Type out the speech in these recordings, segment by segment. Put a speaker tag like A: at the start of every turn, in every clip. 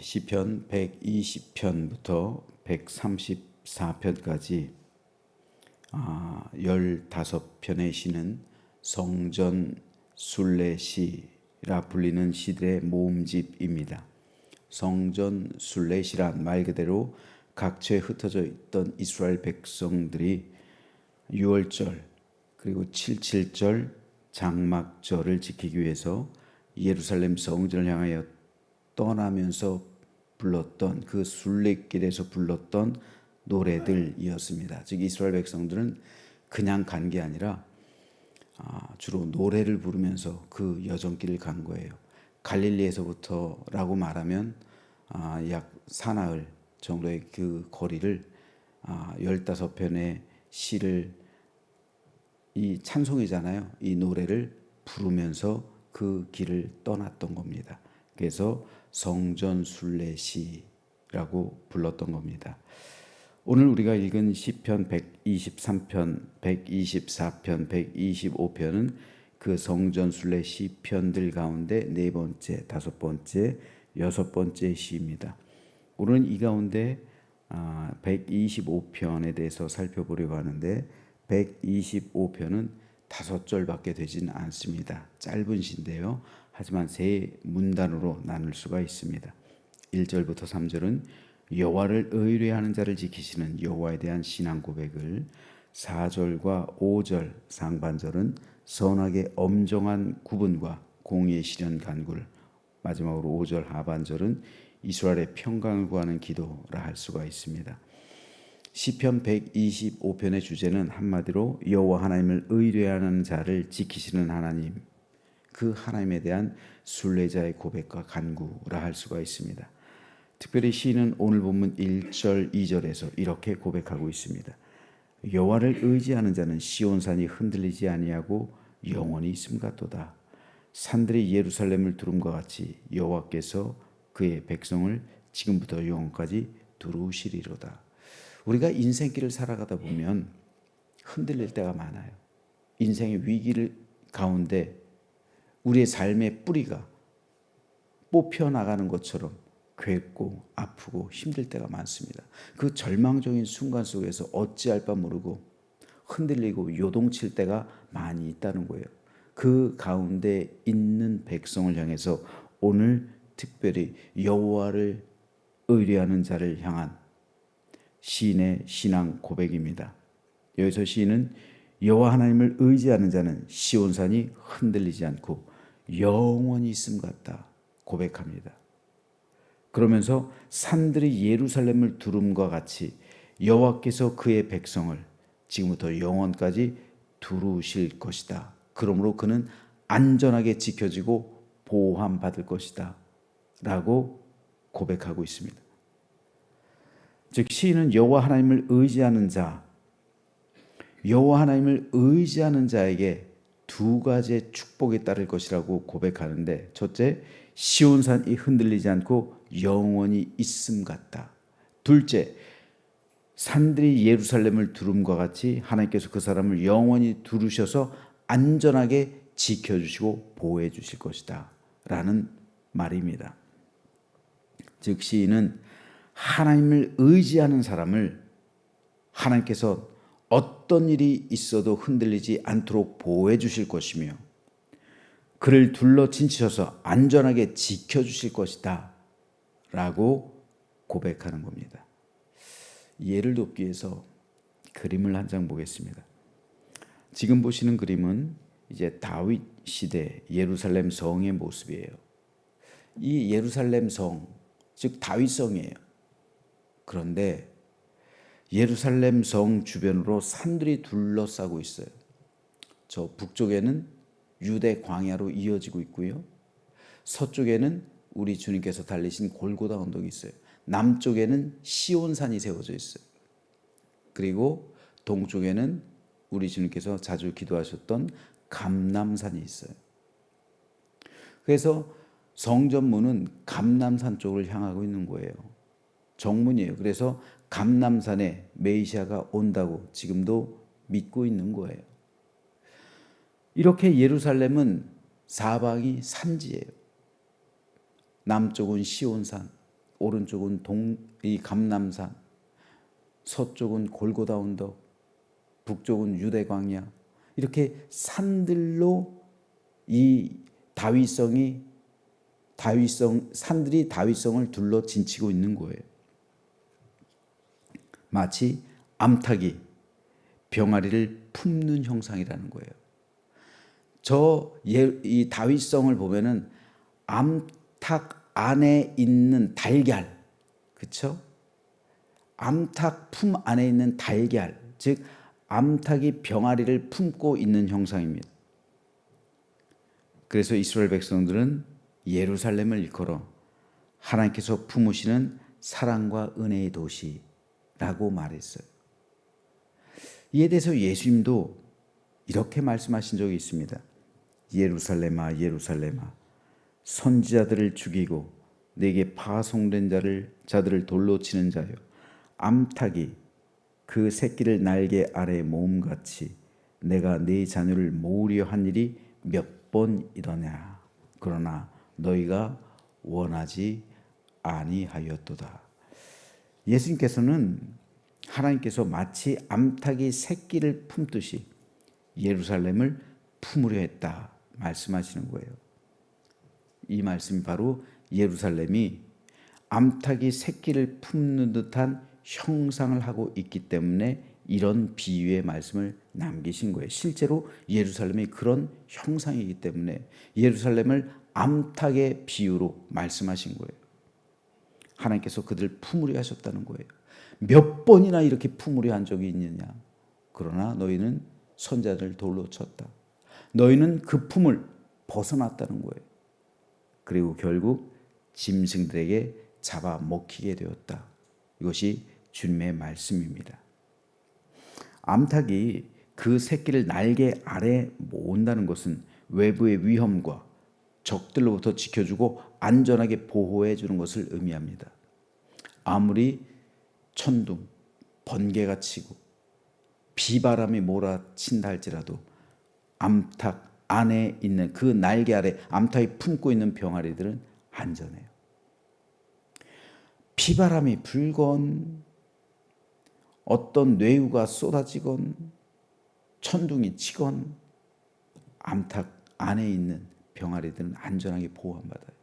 A: 시편 120편부터 134편까지 15편의 시는 성전 순례시라 불리는 시들의 모음집입니다. 성전 순례시란 말 그대로 각처에 흩어져 있던 이스라엘 백성들이 유월절 그리고 칠칠절 장막절을 지키기 위해서 예루살렘 성전을 향하여 떠나면서 불렀던 그 순례길에서 불렀던 노래들이었습니다. 즉 이스라엘 백성들은 그냥 간 게 아니라 주로 노래를 부르면서 그 여정길을 간 거예요. 갈릴리에서부터라고 말하면 약 사나흘 정도의 그 거리를 15편의 시를 이 찬송이잖아요. 이 노래를 부르면서 그 길을 떠났던 겁니다. 그래서 성전 순례시라고 불렀던 겁니다. 오늘 우리가 읽은 시편 123편, 124편, 125편은 그 성전 순례 시편들 가운데 네 번째, 다섯 번째, 여섯 번째 시입니다. 오늘은 이 가운데 125편에 대해서 살펴보려고 하는데 125편은 5절밖에 되진 않습니다. 짧은 시인데요. 하지만 세 문단으로 나눌 수가 있습니다. 1절부터 3절은 여호와를 의뢰하는 자를 지키시는 여호와에 대한 신앙 고백을, 4절과 5절 상반절은 선악의 엄정한 구분과 공의의 실현 간구를, 마지막으로 5절 하반절은 이스라엘의 평강을 구하는 기도라 할 수가 있습니다. 시편 125편의 주제는 한마디로 여호와 하나님을 의뢰하는 자를 지키시는 하나님, 그 하나님에 대한 순례자의 고백과 간구라 할 수가 있습니다. 특별히 시인은 오늘 본문 1절, 2절에서 이렇게 고백하고 있습니다. 여호와를 의지하는 자는 시온산이 흔들리지 아니하고 영원히 있음 같도다. 산들이 예루살렘을 두름과 같이 여호와께서 그의 백성을 지금부터 영원까지 두루시리로다. 우리가 인생길을 살아가다 보면 흔들릴 때가 많아요. 인생의 위기를 가운데 우리의 삶의 뿌리가 뽑혀나가는 것처럼 괴롭고 아프고 힘들 때가 많습니다. 그 절망적인 순간 속에서 어찌할 바 모르고 흔들리고 요동칠 때가 많이 있다는 거예요. 그 가운데 있는 백성을 향해서 오늘 특별히 여호와를 의뢰하는 자를 향한 시인의 신앙 고백입니다. 여기서 시인은 여호와 하나님을 의지하는 자는 시온산이 흔들리지 않고 영원히 있음 같다 고백합니다. 그러면서 산들이 예루살렘을 두름과 같이 여호와께서 그의 백성을 지금부터 영원까지 두루실 것이다. 그러므로 그는 안전하게 지켜지고 보호함받을 것이다 라고 고백하고 있습니다. 즉 시인은 여호와 하나님을 의지하는 자, 여호와 하나님을 의지하는 자에게 두 가지의 축복이 따를 것이라고 고백하는데, 첫째, 시온산이 흔들리지 않고 영원히 있음 같다. 둘째, 산들이 예루살렘을 두름과 같이 하나님께서 그 사람을 영원히 두르셔서 안전하게 지켜주시고 보호해 주실 것이다 라는 말입니다. 즉 시인은 하나님을 의지하는 사람을 하나님께서 어떤 일이 있어도 흔들리지 않도록 보호해 주실 것이며 그를 둘러 친치셔서 안전하게 지켜주실 것이다 라고 고백하는 겁니다. 예를 돕기 위해서 그림을 한 장 보겠습니다. 지금 보시는 그림은 이제 다윗 시대 예루살렘 성의 모습이에요. 이 예루살렘 성, 즉 다윗성이에요. 그런데 예루살렘 성 주변으로 산들이 둘러싸고 있어요. 저 북쪽에는 유대 광야로 이어지고 있고요. 서쪽에는 우리 주님께서 달리신 골고다 언덕이 있어요. 남쪽에는 시온산이 세워져 있어요. 그리고 동쪽에는 우리 주님께서 자주 기도하셨던 감람산이 있어요. 그래서 성전문은 감람산 쪽을 향하고 있는 거예요. 정문이에요. 그래서 감람산에 메시아가 온다고 지금도 믿고 있는 거예요. 이렇게 예루살렘은 사방이 산지예요. 남쪽은 시온산, 오른쪽은 이 감람산, 서쪽은 골고다 언덕, 북쪽은 유대 광야. 이렇게 산들로 이 산들이 다윗성을 둘러 진치고 있는 거예요. 마치 암탉이 병아리를 품는 형상이라는 거예요. 이 다윗성을 보면은 암탉 안에 있는 달걀, 그렇죠? 암탉 품 안에 있는 달걀, 즉 암탉이 병아리를 품고 있는 형상입니다. 그래서 이스라엘 백성들은 예루살렘을 일컬어 하나님께서 품으시는 사랑과 은혜의 도시라고 말했어요. 이에 대해서 예수님도 이렇게 말씀하신 적이 있습니다. 예루살렘아 예루살렘아 선지자들을 죽이고 내게 파송된 자들을 돌로 치는 자여, 암탉이 그 새끼를 날개 아래 모음같이 내가 네 자녀를 모으려 한 일이 몇 번이더냐. 그러나 너희가 원하지 아니하였도다. 예수님께서는 하나님께서 마치 암탉이 새끼를 품듯이 예루살렘을 품으려 했다 말씀하시는 거예요. 이 말씀이 바로 예루살렘이 암탉이 새끼를 품는 듯한 형상을 하고 있기 때문에 이런 비유의 말씀을 남기신 거예요. 실제로 예루살렘이 그런 형상이기 때문에 예루살렘을 암탉의 비유로 말씀하신 거예요. 하나님께서 그들을 품으려 하셨다는 거예요. 몇 번이나 이렇게 품으려 한 적이 있느냐. 그러나 너희는 선자들을 돌로 쳤다. 너희는 그 품을 벗어났다는 거예요. 그리고 결국 짐승들에게 잡아먹히게 되었다. 이것이 주님의 말씀입니다. 암탉이 그 새끼를 날개 아래 모은다는 것은 외부의 위험과 적들로부터 지켜주고 안전하게 보호해 주는 것을 의미합니다. 아무리 천둥, 번개가 치고 비바람이 몰아친다 할지라도 암탉 안에 있는 그 날개 아래 암탉이 품고 있는 병아리들은 안전해요. 비바람이 불건 어떤 뇌우가 쏟아지건 천둥이 치건 암탉 안에 있는 병아리들은 안전하게 보호받아요.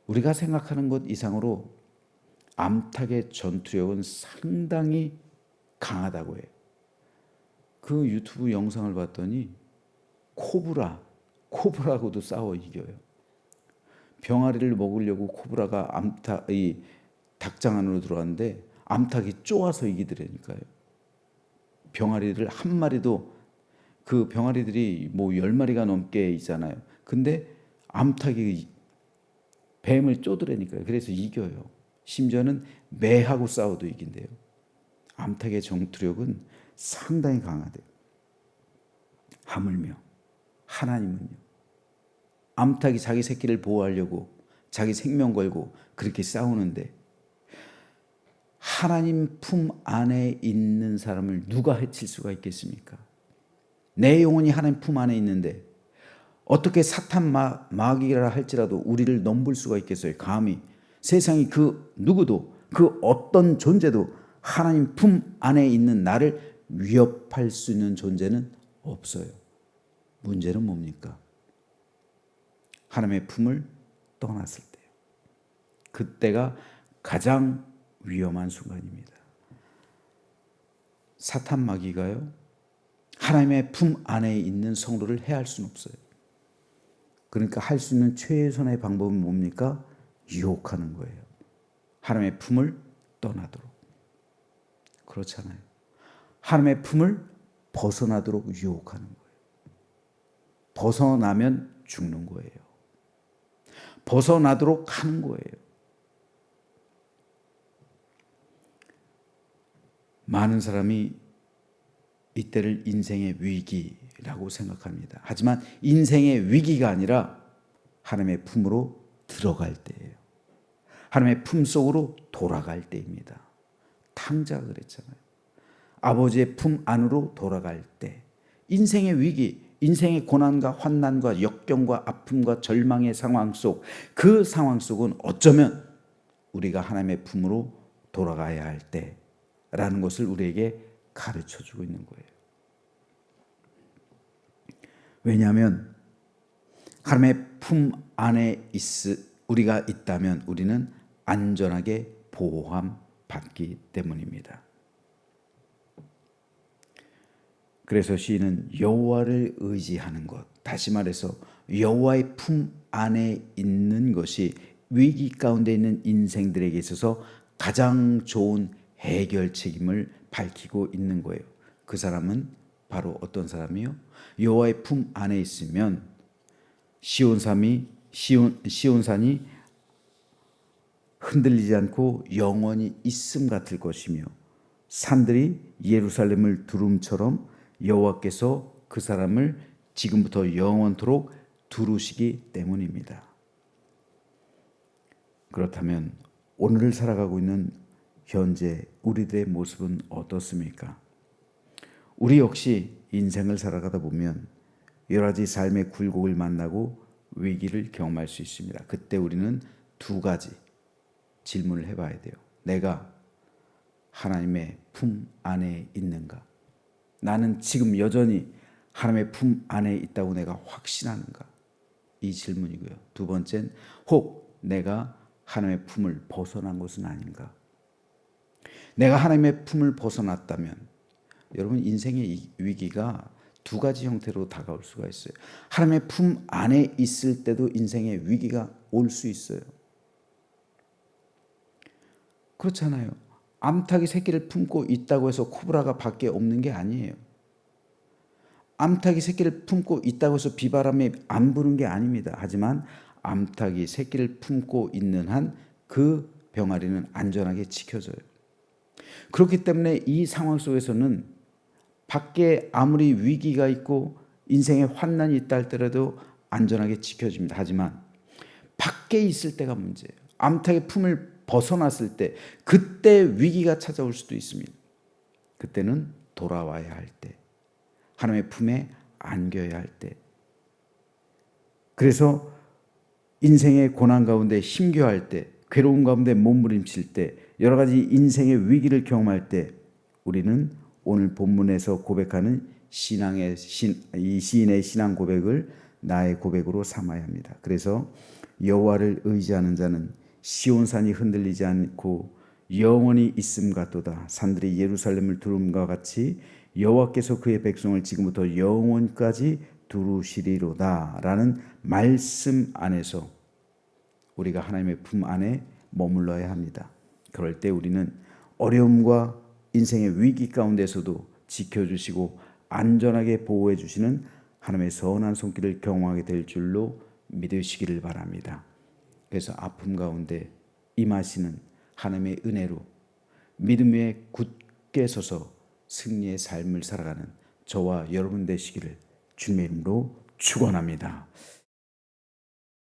A: 우리가 생각하는 것 이상으로 암탉의 전투력은 상당히 강하다고 해요. 그 유튜브 영상을 봤더니 코브라하고도 싸워 이겨요. 병아리를 먹으려고 코브라가 이 닭장 안으로 들어왔는데 암탉이 쪼아서 이기더라니까요. 병아리를 한 마리도, 그 병아리들이 뭐 10마리가 넘게 있잖아요. 근데 암탉이 뱀을 쪼드라니까요. 그래서 이겨요. 심지어는 매하고 싸워도 이긴대요. 암탉의 전투력은 상당히 강하대요. 하물며 하나님은요, 암탉이 자기 새끼를 보호하려고 자기 생명 걸고 그렇게 싸우는데 하나님 품 안에 있는 사람을 누가 해칠 수가 있겠습니까? 내 영혼이 하나님 품 안에 있는데 어떻게 사탄 마귀라 할지라도 우리를 넘볼 수가 있겠어요? 감히 세상이 그 누구도, 그 어떤 존재도 하나님 품 안에 있는 나를 위협할 수 있는 존재는 없어요. 문제는 뭡니까? 하나님의 품을 떠났을 때요. 그때가 가장 위험한 순간입니다. 사탄 마귀가요, 하나님의 품 안에 있는 성도를 해할 수는 없어요. 그러니까 할 수 있는 최선의 방법은 뭡니까? 유혹하는 거예요. 하나님의 품을 떠나도록. 그렇잖아요. 하나님의 품을 벗어나도록 유혹하는 거예요. 벗어나면 죽는 거예요. 벗어나도록 하는 거예요. 많은 사람이 이때를 인생의 위기라고 생각합니다. 하지만 인생의 위기가 아니라 하나님의 품으로 들어갈 때예요. 하나님의 품 속으로 돌아갈 때입니다. 탕자가 그랬잖아요. 아버지의 품 안으로 돌아갈 때. 인생의 위기, 인생의 고난과 환난과 역경과 아픔과 절망의 상황 속, 그 상황 속은 어쩌면 우리가 하나님의 품으로 돌아가야 할 때라는 것을 우리에게 가르쳐주고 있는 거예요. 왜냐하면 하나님의 품 안에 우리가 있다면 우리는 안전하게 보호받기 때문입니다. 그래서 시인은 여호와를 의지하는 것, 다시 말해서 여호와의 품 안에 있는 것이 위기 가운데 있는 인생들에게 있어서 가장 좋은 해결책임을 밝히고 있는 거예요. 그 사람은 바로 어떤 사람이요? 여호와의 품 안에 있으면 시온산이 흔들리지 않고 영원히 있음 같을 것이며 산들이 예루살렘을 두rum처럼 여호와께서 그 사람을 지금부터 영원토록 두루시기 때문입니다. 그렇다면 오늘을 살아가고 있는 현재 우리들의 모습은 어떻습니까? 우리 역시 인생을 살아가다 보면 여러 가지 삶의 굴곡을 만나고 위기를 경험할 수 있습니다. 그때 우리는 두 가지 질문을 해봐야 돼요. 내가 하나님의 품 안에 있는가? 나는 지금 여전히 하나님의 품 안에 있다고 내가 확신하는가? 이 질문이고요. 두 번째는 혹 내가 하나님의 품을 벗어난 것은 아닌가? 내가 하나님의 품을 벗어났다면 여러분 인생의 위기가 두 가지 형태로 다가올 수가 있어요. 하나님의 품 안에 있을 때도 인생의 위기가 올 수 있어요. 그렇잖아요. 암탉이 새끼를 품고 있다고 해서 코브라가 밖에 없는 게 아니에요. 암탉이 새끼를 품고 있다고 해서 비바람이 안 부는 게 아닙니다. 하지만 암탉이 새끼를 품고 있는 한 그 병아리는 안전하게 지켜져요. 그렇기 때문에 이 상황 속에서는 밖에 아무리 위기가 있고 인생의 환난이 있다 할때라도 안전하게 지켜집니다. 하지만 밖에 있을 때가 문제예요. 암탉의 품을 벗어났을 때 그때 위기가 찾아올 수도 있습니다. 그때는 돌아와야 할 때, 하나님의 품에 안겨야 할 때. 그래서 인생의 고난 가운데 힘겨워할 때, 괴로움 가운데 몸부림칠 때, 여러 가지 인생의 위기를 경험할 때 우리는 오늘 본문에서 고백하는 이 시인의 신앙 고백을 나의 고백으로 삼아야 합니다. 그래서 여호와를 의지하는 자는 시온산이 흔들리지 않고 영원히 있음 같도다. 산들이 예루살렘을 두름과 같이 여호와께서 그의 백성을 지금부터 영원까지 두루시리로다 라는 말씀 안에서 우리가 하나님의 품 안에 머물러야 합니다. 그럴 때 우리는 어려움과 인생의 위기 가운데서도 지켜주시고 안전하게 보호해 주시는 하나님의 선한 손길을 경험하게 될 줄로 믿으시기를 바랍니다. 그래서 아픔 가운데 임하시는 하나님의 은혜로 믿음 위에 굳게 서서 승리의 삶을 살아가는 저와 여러분 되시기를 주님의 이름으로 축원합니다.